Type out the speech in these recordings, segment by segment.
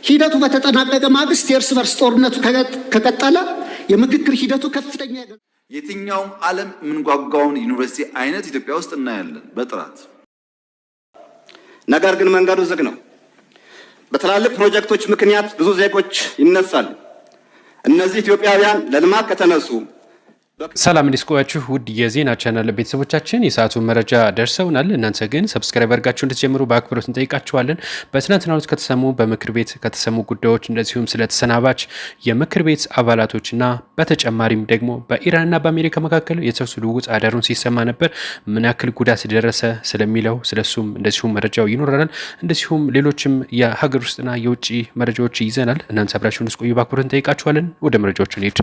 ሂደቱ በተጠናቀቀ ማግስት የእርስ በርስ ጦርነቱ ከቀጠለ የምክክር ሂደቱ ከፍተኛ የትኛውም ዓለም የምንጓጓውን ዩኒቨርሲቲ አይነት ኢትዮጵያ ውስጥ እናያለን በጥራት። ነገር ግን መንገዱ ዝግ ነው። በትላልቅ ፕሮጀክቶች ምክንያት ብዙ ዜጎች ይነሳሉ። እነዚህ ኢትዮጵያውያን ለልማት ከተነሱ ሰላም እንዲስቆያችሁ ውድ የዜና ቻናል ቤተሰቦቻችን የሰዓቱ መረጃ ደርሰውናል። እናንተ ግን ሰብስክራይብ አድርጋችሁ እንድትጀምሩ በአክብሮት እንጠይቃችኋለን። በትናንትናው ዕለት ከተሰሙ በምክር ቤት ከተሰሙ ጉዳዮች እንደዚሁም ስለተሰናባች የምክር ቤት አባላቶችና በተጨማሪም ደግሞ በኢራንና በአሜሪካ መካከል የተኩስ ልውውጥ አዳሩን ሲሰማ ነበር። ምን ያክል ጉዳት ደረሰ ስለሚለው ስለሱም እንደዚሁም መረጃው ይኖረናል። እንደዚሁም ሌሎችም የሀገር ውስጥና የውጭ መረጃዎች ይዘናል። እናንተ አብራችሁን እንድትቆዩ በአክብሮት እንጠይቃችኋለን። ወደ መረጃዎቹ እንሂድ።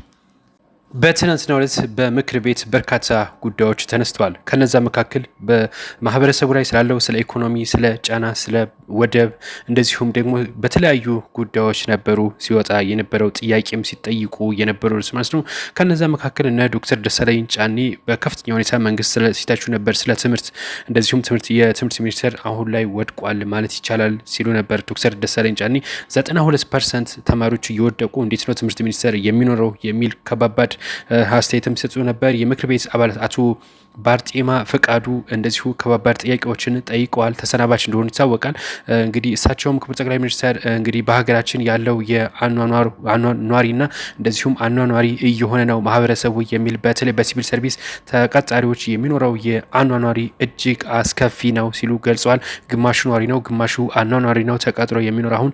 በትናንትናው ዕለት በምክር ቤት በርካታ ጉዳዮች ተነስተዋል። ከነዛ መካከል በማህበረሰቡ ላይ ስላለው ስለ ኢኮኖሚ፣ ስለ ጫና፣ ስለ ወደብ እንደዚሁም ደግሞ በተለያዩ ጉዳዮች ነበሩ ሲወጣ የነበረው ጥያቄም ሲጠይቁ የነበሩ ማለት ነው። ከነዛ መካከል እነ ዶክተር ደሳለኝ ጫኔ በከፍተኛ ሁኔታ መንግስት ሲታቹ ነበር። ስለ ትምህርት እንደዚሁም የትምህርት ሚኒስቴር አሁን ላይ ወድቋል ማለት ይቻላል ሲሉ ነበር ዶክተር ደሳለኝ ጫኔ። 92% ተማሪዎች እየወደቁ እንዴት ነው ትምህርት ሚኒስቴር የሚኖረው የሚል ከባባድ አስተያየትም ሲሰጡ ነበር። የምክር ቤት አባላት አቶ ባርጤማ ፈቃዱ እንደዚሁ ከባባድ ጥያቄዎችን ጠይቀዋል። ተሰናባች እንደሆኑ ይታወቃል። እንግዲህ እሳቸውም ክቡር ጠቅላይ ሚኒስትር እንግዲህ በሀገራችን ያለው የአኗኗሪና እንደዚሁም አኗኗሪ እየሆነ ነው ማህበረሰቡ የሚል በተለይ በሲቪል ሰርቪስ ተቀጣሪዎች የሚኖረው የአኗኗሪ እጅግ አስከፊ ነው ሲሉ ገልጸዋል። ግማሹ ኗሪ ነው፣ ግማሹ አኗኗሪ ነው ተቀጥሮ የሚኖር አሁን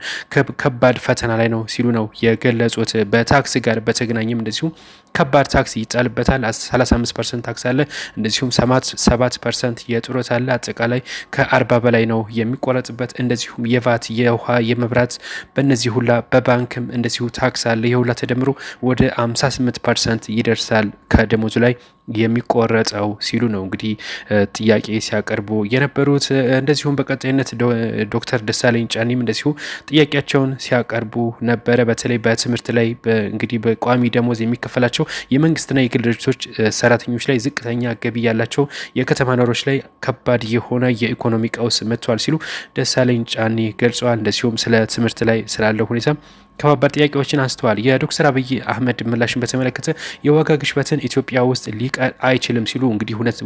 ከባድ ፈተና ላይ ነው ሲሉ ነው የገለጹት። በታክስ ጋር በተገናኘም እንደዚሁ ከባድ ታክስ ይጣልበታል። 35% ታክስ አለ። እንደዚሁም 7% የጡረታ አለ። አጠቃላይ ከ40 በላይ ነው የሚቆረጥበት። እንደዚሁም የቫት የውሃ የመብራት በእነዚህ ሁላ በባንክም እንደዚሁ ታክስ አለ። የሁላ ተደምሮ ወደ 58% ይደርሳል ከደሞዙ ላይ የሚቆረጠው ሲሉ ነው እንግዲህ ጥያቄ ሲያቀርቡ የነበሩት። እንደዚሁም በቀጣይነት ዶክተር ደሳለኝ ጫኔም እንደዚሁ ጥያቄያቸውን ሲያቀርቡ ነበረ። በተለይ በትምህርት ላይ እንግዲህ በቋሚ ደሞዝ የሚከፈላቸው የመንግስትና የግል ድርጅቶች ሰራተኞች ላይ ዝቅተኛ ገቢ ያላቸው የከተማ ነዋሪዎች ላይ ከባድ የሆነ የኢኮኖሚ ቀውስ መጥቷል ሲሉ ደሳለኝ ጫኔ ገልጸዋል። እንደዚሁም ስለ ትምህርት ላይ ስላለው ሁኔታ ከባባድ ጥያቄዎችን አንስተዋል። የዶክተር አብይ አህመድ ምላሽን በተመለከተ የዋጋ ግሽበትን ኢትዮጵያ ውስጥ ሊቀር አይችልም ሲሉ እንግዲህ እውነት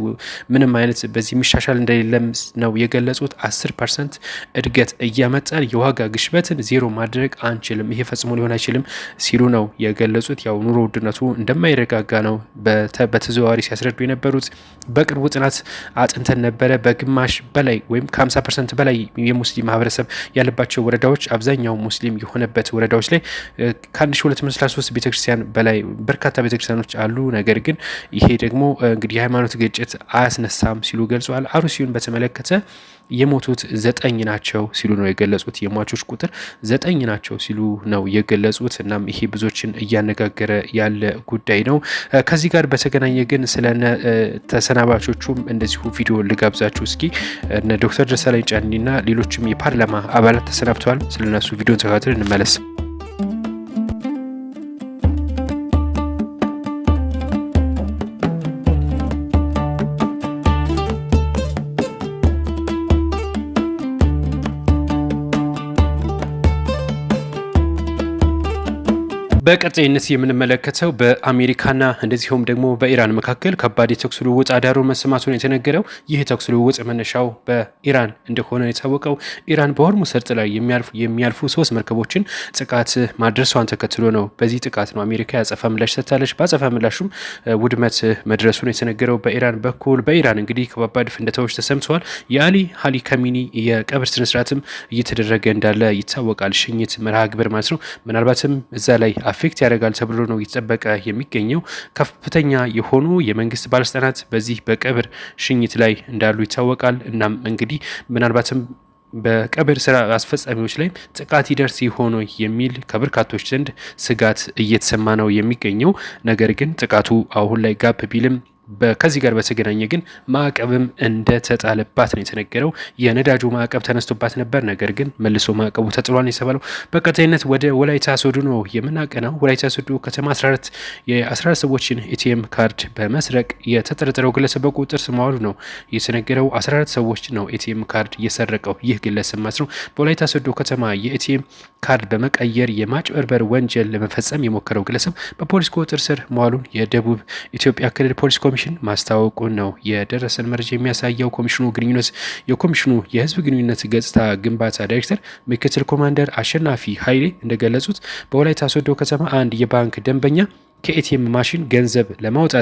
ምንም አይነት በዚህ የሚሻሻል እንደሌለም ነው የገለጹት። 10% እድገት እያመጣን የዋጋ ግሽበትን ዜሮ ማድረግ አንችልም፣ ይሄ ፈጽሞ ሊሆን አይችልም ሲሉ ነው የገለጹት። ያው ኑሮ ውድነቱ እንደማይረጋጋ ነው በተዘዋዋሪ ሲያስረዱ የነበሩት። በቅርቡ ጥናት አጥንተን ነበረ። በግማሽ በላይ ወይም ከ50% በላይ የሙስሊም ማህበረሰብ ያለባቸው ወረዳዎች አብዛኛው ሙስሊም የሆነበት ወረዳዎች ላይ ከ1233 ቤተክርስቲያን በላይ በርካታ ቤተክርስቲያኖች አሉ። ነገር ግን ይሄ ደግሞ እንግዲህ የሃይማኖት ግጭት አያስነሳም ሲሉ ገልጸዋል። አሩሲውን በተመለከተ የሞቱት 9 ናቸው ሲሉ ነው የገለጹት። የሟቾች ቁጥር 9 ናቸው ሲሉ ነው የገለጹት። እናም ይሄ ብዙዎችን እያነጋገረ ያለ ጉዳይ ነው። ከዚህ ጋር በተገናኘ ግን ስለነ ተሰናባቾቹም እንደዚሁ ቪዲዮ ልጋብዛችሁ እስኪ። እነ ዶክተር ደሳለኝ ጫኔና ሌሎችም የፓርላማ አባላት ተሰናብተዋል። ስለነሱ ቪዲዮን ተከታትለን እንመለስ። በቀጣይነት የምንመለከተው በአሜሪካና እንደዚሁም ደግሞ በኢራን መካከል ከባድ የተኩስ ልውውጥ አዳሩ መሰማቱን የተነገረው። ይህ የተኩስ ልውውጥ መነሻው በኢራን እንደሆነ የታወቀው ኢራን በሆርሙዝ ሰርጥ ላይ የሚያልፉ 3 መርከቦችን ጥቃት ማድረሷን ተከትሎ ነው። በዚህ ጥቃት ነው አሜሪካ ያጸፋ ምላሽ ሰጥታለች። ባጸፋ ምላሹም ውድመት መድረሱን የተነገረው በኢራን በኩል። በኢራን እንግዲህ ከባባድ ፍንዳታዎች ተሰምተዋል። የአሊ ሀሊ ካሚኒ የቀብር ስነስርዓትም እየተደረገ እንዳለ ይታወቃል። ሽኝት መርሃ ግብር ማለት ነው። ምናልባትም እዛ ላይ አፌክት ያደርጋል ተብሎ ነው እየተጠበቀ የሚገኘው። ከፍተኛ የሆኑ የመንግስት ባለስልጣናት በዚህ በቀብር ሽኝት ላይ እንዳሉ ይታወቃል። እናም እንግዲህ ምናልባትም በቀብር ስራ አስፈጻሚዎች ላይ ጥቃት ይደርስ ይሆን የሚል ከበርካቶች ዘንድ ስጋት እየተሰማ ነው የሚገኘው። ነገር ግን ጥቃቱ አሁን ላይ ጋብ ቢልም ከዚህ ጋር በተገናኘ ግን ማዕቀብም እንደተጣለባት ነው የተነገረው። የነዳጁ ማዕቀብ ተነስቶባት ነበር፣ ነገር ግን መልሶ ማዕቀቡ ተጥሏል የተባለው። በቀጣይነት ወደ ወላይታ ሶዶ ነው የምናቀናው። ወላይታ ሶዶ ከተማ 14 ሰዎችን ኤቲኤም ካርድ በመስረቅ የተጠረጠረው ግለሰብ በቁጥጥር ስር መዋሉ ነው የተነገረው። 14 ሰዎች ነው ኤቲኤም ካርድ የሰረቀው ይህ ግለሰብ ማለት ነው። በወላይታ ሶዶ ከተማ የኤቲኤም ካርድ በመቀየር የማጭበርበር ወንጀል ለመፈጸም የሞከረው ግለሰብ በፖሊስ ቁጥጥር ስር መዋሉን የደቡብ ኢትዮጵያ ክልል ፖሊስ ኮሚሽን ማስታወቁን ነው የደረሰን መረጃ የሚያሳየው። የኮሚሽኑ የህዝብ ግንኙነት ገጽታ ግንባታ ዳይሬክተር ምክትል ኮማንደር አሸናፊ ኃይሌ እንደገለጹት በወላይታ ሶዶ ከተማ አንድ የባንክ ደንበኛ ከኤቲኤም ማሽን ገንዘብ ለማውጣት